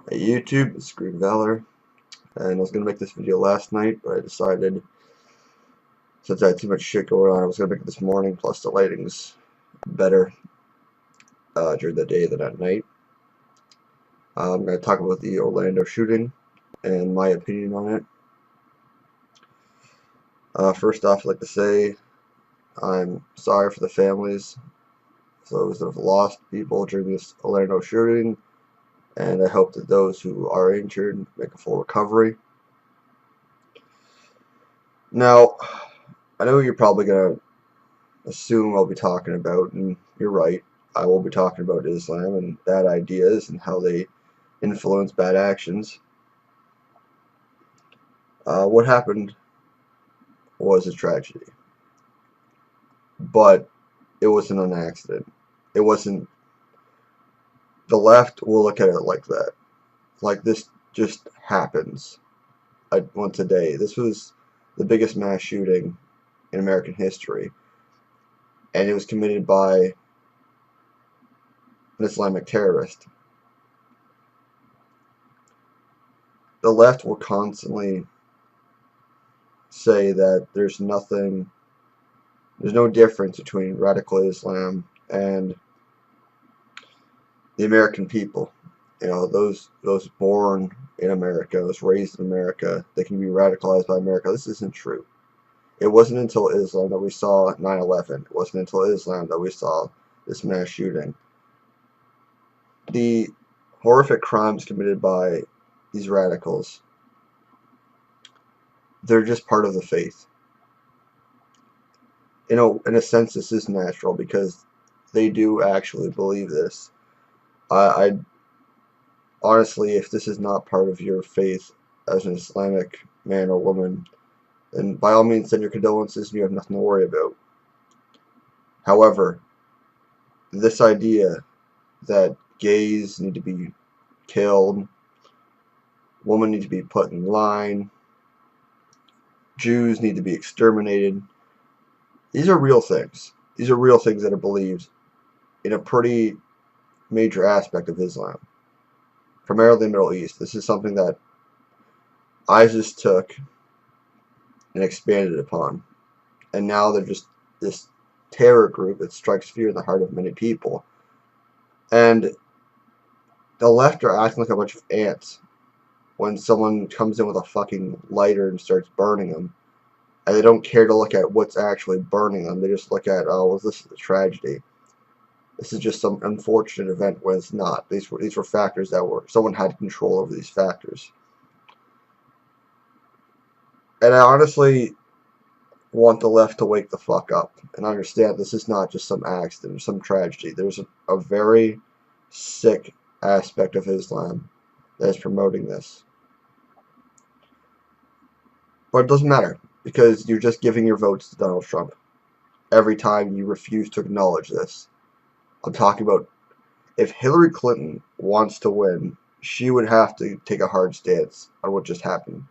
Hey YouTube, it's Green Valor, and I was going to make this video last night, but I decided, since I had too much shit going on, I was going to make it this morning, plus the lighting's better during the day than at night. I'm going to talk about the Orlando shooting and my opinion on it. First off, I'd like to say I'm sorry for the families, those that have lost people during this Orlando shooting, and I hope that those who are injured make a full recovery. Now, I know you're probably going to assume I'll be talking about, and you're right, I will be talking about Islam and bad ideas and how they influence bad actions. What happened was a tragedy, but it wasn't an accident. It wasn't. The left will look at it like that. Like this just happens once a day. This was the biggest mass shooting in American history, and it was committed by an Islamic terrorist. The left will constantly say that there's no difference between radical Islam and the American people. You know, those born in America, those raised in America, they can be radicalized by America. This isn't true. It wasn't until Islam that we saw 9/11. It wasn't until Islam that we saw this mass shooting. The horrific crimes committed by these radicals, they're just part of the faith. You know, in a sense, this is natural because they do actually believe this. I honestly, if this is not part of your faith as an Islamic man or woman, then by all means send your condolences and you have nothing to worry about. However, this idea that gays need to be killed, women need to be put in line, Jews need to be exterminated, these are real things. These are real things that are believed in a pretty major aspect of Islam, primarily the Middle East. This is something that ISIS took and expanded upon. And now they're just this terror group that strikes fear in the heart of many people. And the left are acting like a bunch of ants when someone comes in with a fucking lighter and starts burning them. And they don't care to look at what's actually burning them. They just look at, oh, well, this is a tragedy. This is just some unfortunate event when it's not. These were factors that someone had control over these factors. And I honestly want the left to wake the fuck up and understand this is not just some accident or some tragedy. There's a very sick aspect of Islam that is promoting this. But it doesn't matter because you're just giving your votes to Donald Trump every time you refuse to acknowledge this. I'm talking about if Hillary Clinton wants to win, she would have to take a hard stance on what just happened.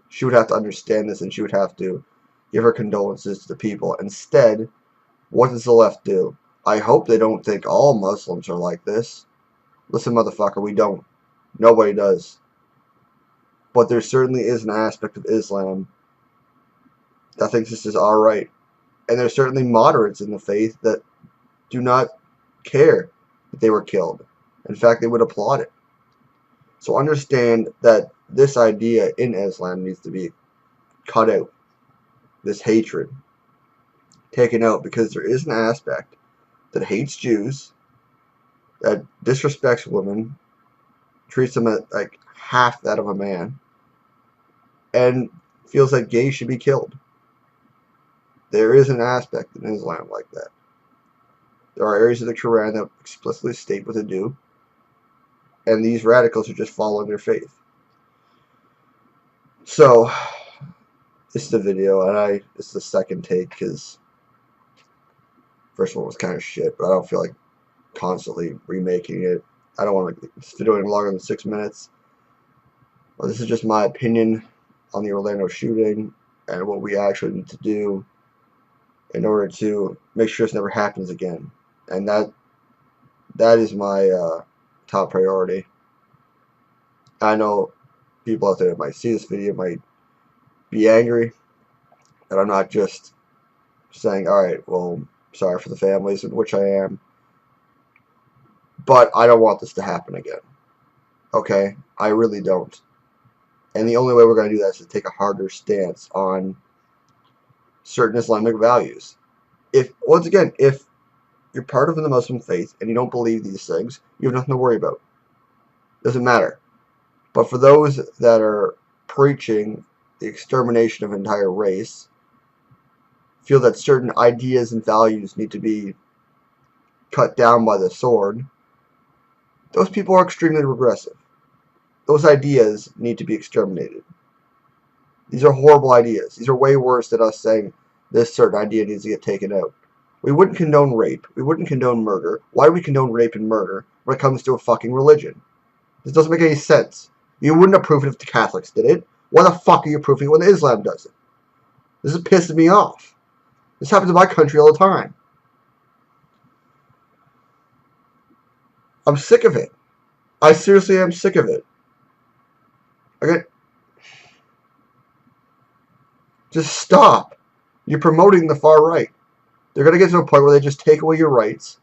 She would have to understand this and she would have to give her condolences to the people. Instead, what does the left do? I hope they don't think all Muslims are like this. Listen, motherfucker, we don't. Nobody does. But there certainly is an aspect of Islam that thinks this is alright. And there's certainly moderates in the faith that do not care that they were killed. In fact, they would applaud it. So understand that this idea in Islam needs to be cut out. This hatred taken out because there is an aspect that hates Jews, that disrespects women, treats them like half that of a man, and feels that gays should be killed. There is an aspect in Islam like that. There are areas of the Quran that explicitly state what to do, and these radicals are just following their faith. So, this is the video, and this is the second take because first one was kind of shit, but I don't feel like constantly remaking it. I don't want to make this video any longer than 6 minutes. Well, this is just my opinion on the Orlando shooting and what we actually need to do in order to make sure this never happens again. And that is my top priority. I know people out there that might see this video might be angry that I'm not just saying, alright, well, sorry for the families, in which I am, but I don't want this to happen again. Okay? I really don't. And the only way we're going to do that is to take a harder stance on certain Islamic values. Once again, if you're part of the Muslim faith and you don't believe these things, you have nothing to worry about. Doesn't matter. But for those that are preaching the extermination of an entire race, feel that certain ideas and values need to be cut down by the sword, those people are extremely regressive. Those ideas need to be exterminated. These are horrible ideas. These are way worse than us saying this certain idea needs to get taken out. We wouldn't condone rape. We wouldn't condone murder. Why do we condone rape and murder when it comes to a fucking religion? This doesn't make any sense. You wouldn't approve it if the Catholics did it. Why the fuck are you approving it when Islam does it? This is pissing me off. This happens in my country all the time. I'm sick of it. I seriously am sick of it. Okay? Just stop. You're promoting the far right. They're going to get to a point where they just take away your rights.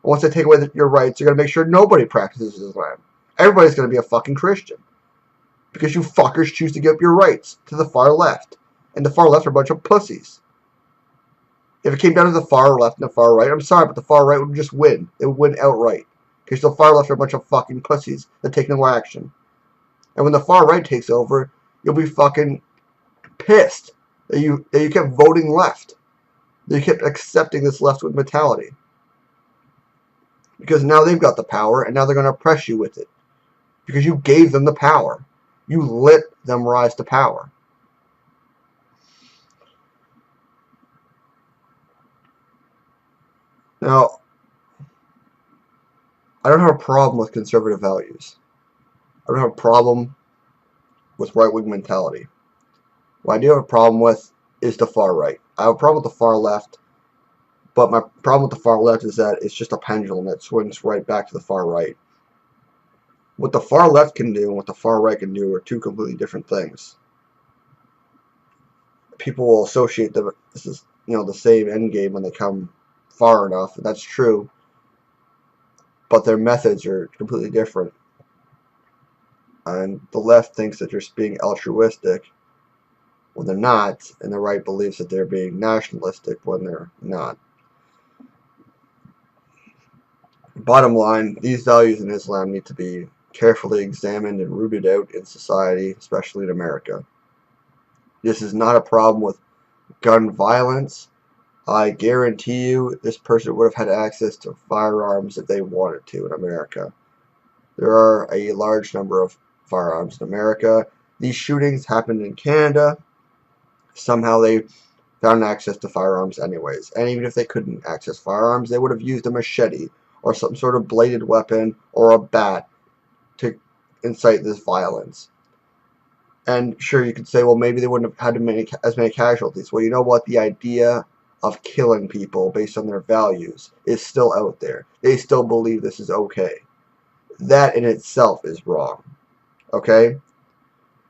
Once they take away your rights, they're going to make sure nobody practices Islam. Everybody's going to be a fucking Christian. Because you fuckers choose to give up your rights to the far left. And the far left are a bunch of pussies. If it came down to the far left and the far right, I'm sorry, but the far right would just win. It would win outright. Because the far left are a bunch of fucking pussies that take no action. And when the far right takes over, you'll be fucking pissed that you kept voting left. That you kept accepting this leftward mentality. Because now they've got the power, and now they're going to oppress you with it. Because you gave them the power. You let them rise to power. Now, I don't have a problem with conservative values. I don't have a problem with right-wing mentality. What I do have a problem with is the far right. I have a problem with the far left, but my problem with the far left is that it's just a pendulum that swings right back to the far right. What the far left can do and what the far right can do are two completely different things. People will associate them. This is, the same end game when they come far enough, and that's true. But their methods are completely different. And the left thinks that they're being altruistic when they're not, and the right believes that they're being nationalistic when they're not. Bottom line, these values in Islam need to be carefully examined and rooted out in society, especially in America. This is not a problem with gun violence. I guarantee you this person would have had access to firearms if they wanted to in America. There are a large number of firearms in America. These shootings happened in Canada. Somehow they found access to firearms anyways. And even if they couldn't access firearms, they would have used a machete or some sort of bladed weapon or a bat to incite this violence. And sure, you could say, well, maybe they wouldn't have had as many casualties. Well, you know what? The idea of killing people based on their values is still out there. They still believe this is okay. That in itself is wrong. Okay?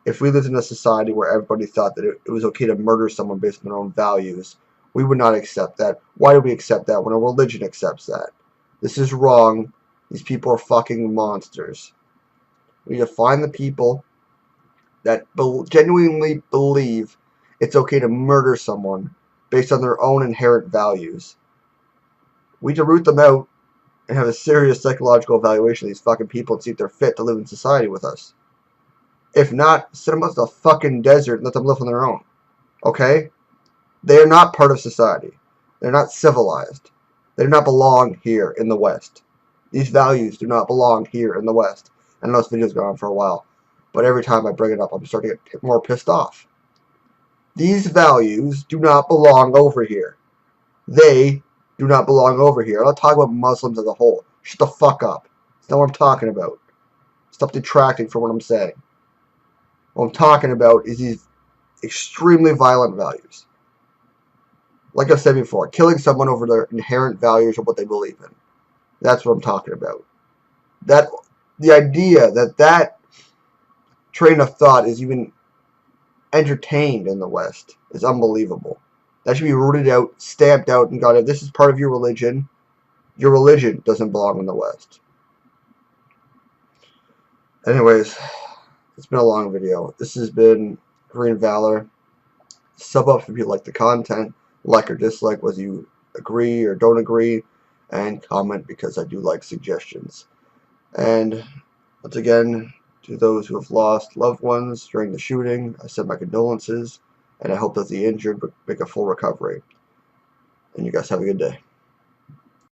If we lived in a society where everybody thought that it was okay to murder someone based on their own values, we would not accept that. Why do we accept that when a religion accepts that? This is wrong. These people are fucking monsters. We need to find the people that genuinely believe it's okay to murder someone based on their own inherent values. We need to root them out and have a serious psychological evaluation of these fucking people and see if they're fit to live in society with us. If not, send them out to the fucking desert and let them live on their own. Okay? They are not part of society. They're not civilized. They do not belong here in the West. These values do not belong here in the West. I know this video's gone on for a while, but every time I bring it up, I'm starting to get more pissed off. These values do not belong over here. They do not belong over here. I'm not talking about Muslims as a whole. Shut the fuck up. That's not what I'm talking about. Stop detracting from what I'm saying. What I'm talking about is these extremely violent values. Like I've said before, killing someone over their inherent values or what they believe in. That's what I'm talking about. The idea that train of thought is even entertained in the West is unbelievable. That should be rooted out, stamped out, and gone. If this is part of your religion doesn't belong in the West. Anyways, it's been a long video. This has been Korean Valor. Sub up if you like the content, like or dislike whether you agree or don't agree, and comment because I do like suggestions. And once again, to those who have lost loved ones during the shooting, I send my condolences, and I hope that the injured make a full recovery. And you guys have a good day.